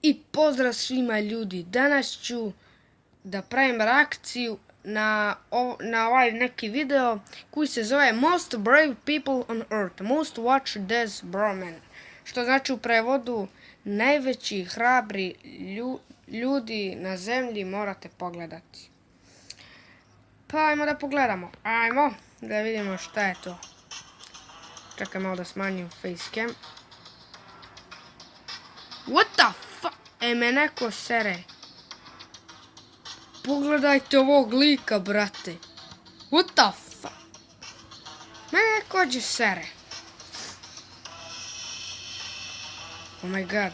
I pozdrav svima ljudi, danas ću da pravim reakciju na ovaj neki video koji se zove Most Brave People on Earth, Most Watch These Bromen, što znači u prevodu najveći hrabri ljudi na zemlji morate pogledati. Pa ajmo da pogledamo, ajmo da vidimo šta je to. Čekaj malo da smanjim facecam. What the fuck? Me neko sere. Pogledajte ovog lika, brate. What the fuck? Me neko ođe sere. Oh my god.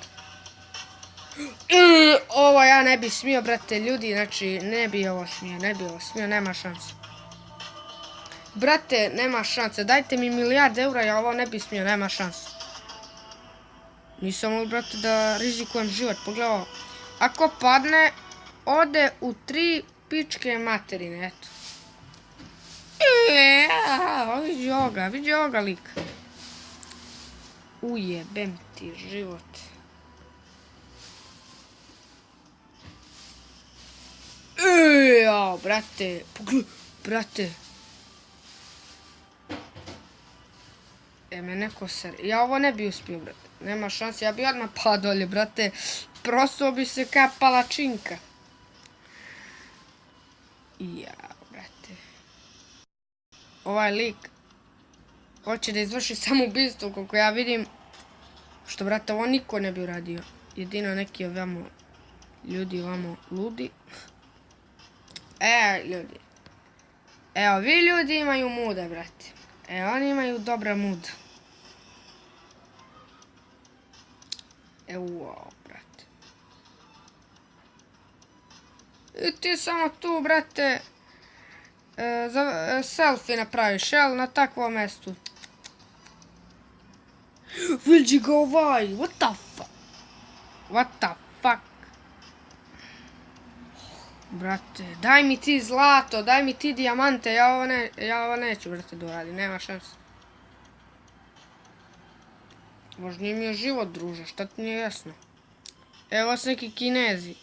Ovo ja ne bi smio, brate, ljudi, znači, ne bi ovo smio, nema šanse. Brate, nema šanse, dajte mi milijarde eura, ja ovo ne bi smio, nema šanse. Nisam mogli, brate, da rizikujem život, pogledaj ovo. Ako padne, ode u 3 pičke materine, eto. Vidi ovoga lika. Ujebem ti život. Brate, pogledaj, brate. Me neko ser... Ja ovo ne bi uspio, brate. Nema šanse, ja bi odmah pao dolje, brate. Prosto bi se kao palačinka. Brate. Ovaj lik hoće da izvrši samoubistvo, koliko ja vidim. Što, brate, ovo niko ne bi uradio. Jedino neki ovamo ljudi ovamo ludi. Ljudi. Evo, vi ljudi imaju muda, brate. Oni imaju dobra muda. Brate. I ti samo tu, brate, selfie napraviš, jel, na takvom mjestu. Vidi ga ovaj, what the fuck? What the fuck? Brate, daj mi ti zlato, daj mi ti dijamante, ja ovo neću, brate, da uradim, nema šanse. Važnije mi je život, druže, šta ti nije jasno? Evo su neki Kinezi.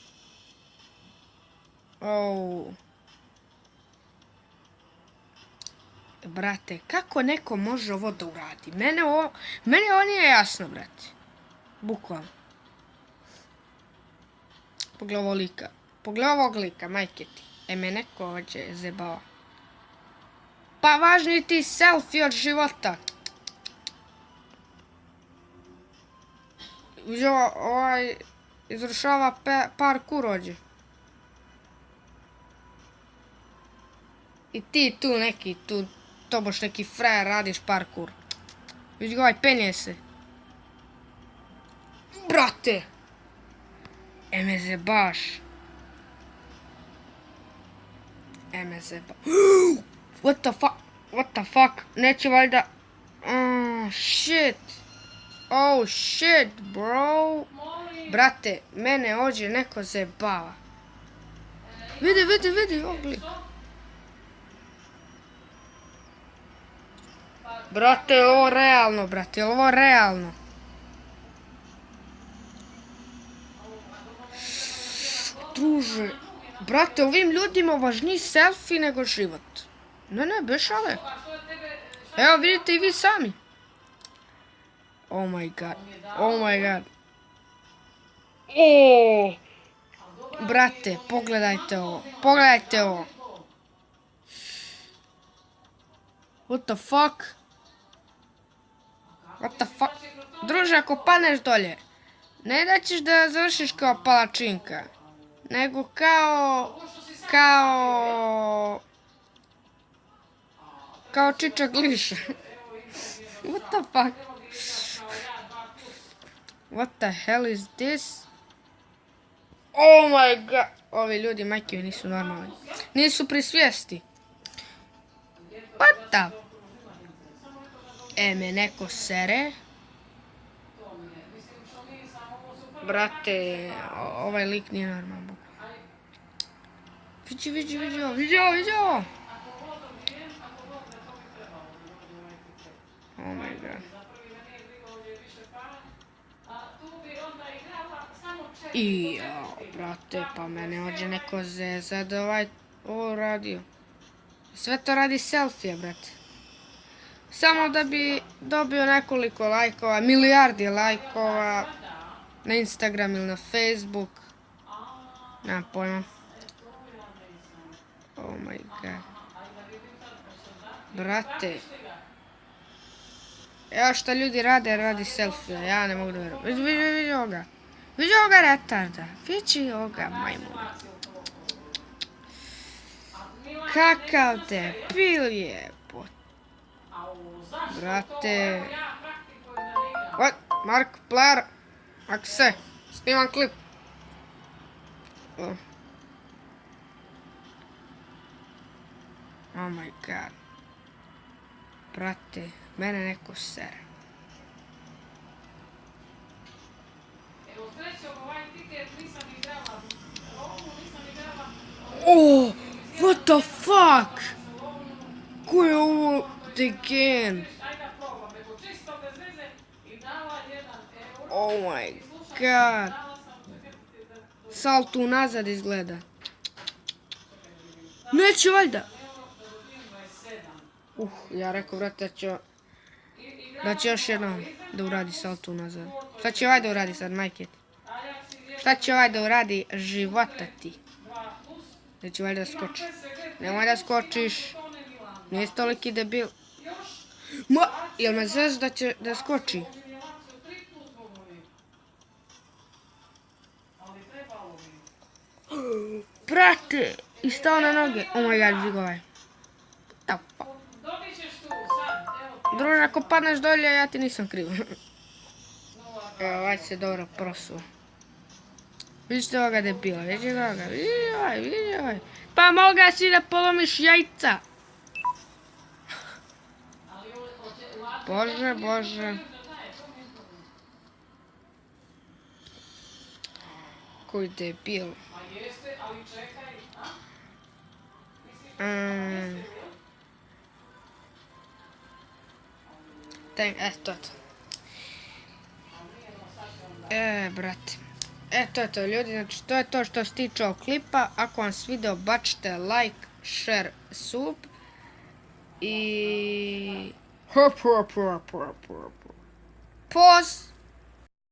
Brate, kako neko može ovo da uradi? Mene ovo nije jasno, brate. Bukvalno. Pogledaj ovo lika. Pogledaj ovog lika, majke ti. Me neko ovdje zebava. Pa važniji ti selfie od života. Ovaj izvršava parkour ovdje. I ti tu neki, tobož neki frajer radiš parkour. Vidi ga ovaj, penje se. Brate! Me zebaš. Me zebaš. What the fuck? What the fuck? Neće valjda... Shit. Oh shit, bro. Brate, mene ovdje neko zebava. Vidi, ogli. Brate, je ovo realno, brate, je ovo realno? Druže, brate, ovim ljudima važniji selfie nego život. Ne, bešale. Evo, vidite i vi sami. Oh my god. Brate, pogledajte ovo. What the fuck? Druže, ako paneš dolje, ne da ćeš da završiš kao palačinka, nego kao čičak gliša. What the fuck? What the hell is this? Oh my god. Ovi ljudi, majke mi, nisu normalni. Nisu pri svijesti. What the? Me neko sere. Brate, ovaj lik nije normalan. Vidi ovo. Oh my god. I, jao, brate, pa mene hođe neko zeza da ovo radio. Sve to radi selfije, brate. Samo da bi dobio nekoliko lajkova, milijardi lajkova na Instagram ili na Facebook. Nemam pojma. Oh my god. Brate. Evo šta ljudi radi selfije, ja ne mogu da verujem. Vidi ovoga. Vidi ovoga retarda. Vidi ovoga majmuna. Kakav debil je. Brate. What? Mark Player. Akse. Snimam klip. Oh my god. Brate, mene neko sere. Oh, what the fuck? Ko je ovo degen? Oh my god. Salto unazad izgleda. Neće valjda. Ja rekao, brate, da će još jednom da uradi salto unazad. Šta će ovaj da uradi sad, majke ti? Šta će ovaj da uradi života ti? Da će ovaj da skoči. Nemoj da skočiš. Nisi toliki debil. Jel me znaš da će da skoči? Brate! I stao na noge. Oh my god, vidi ovaj. Druže, ako padneš dolje, ja ti nisam kriv. Evo, ovaj se dobro prosuo. Vidite ovoga debila, vidite ovoga, vidi ovaj. Pa moga si da polomiš jajca. Bože, bože. Koji debil. Eto je to. Brate. Eto je to, ljudi, znači to je to što se tiče ovog klipa. Ako vam se video, bačite like, share, sub. I... Pause.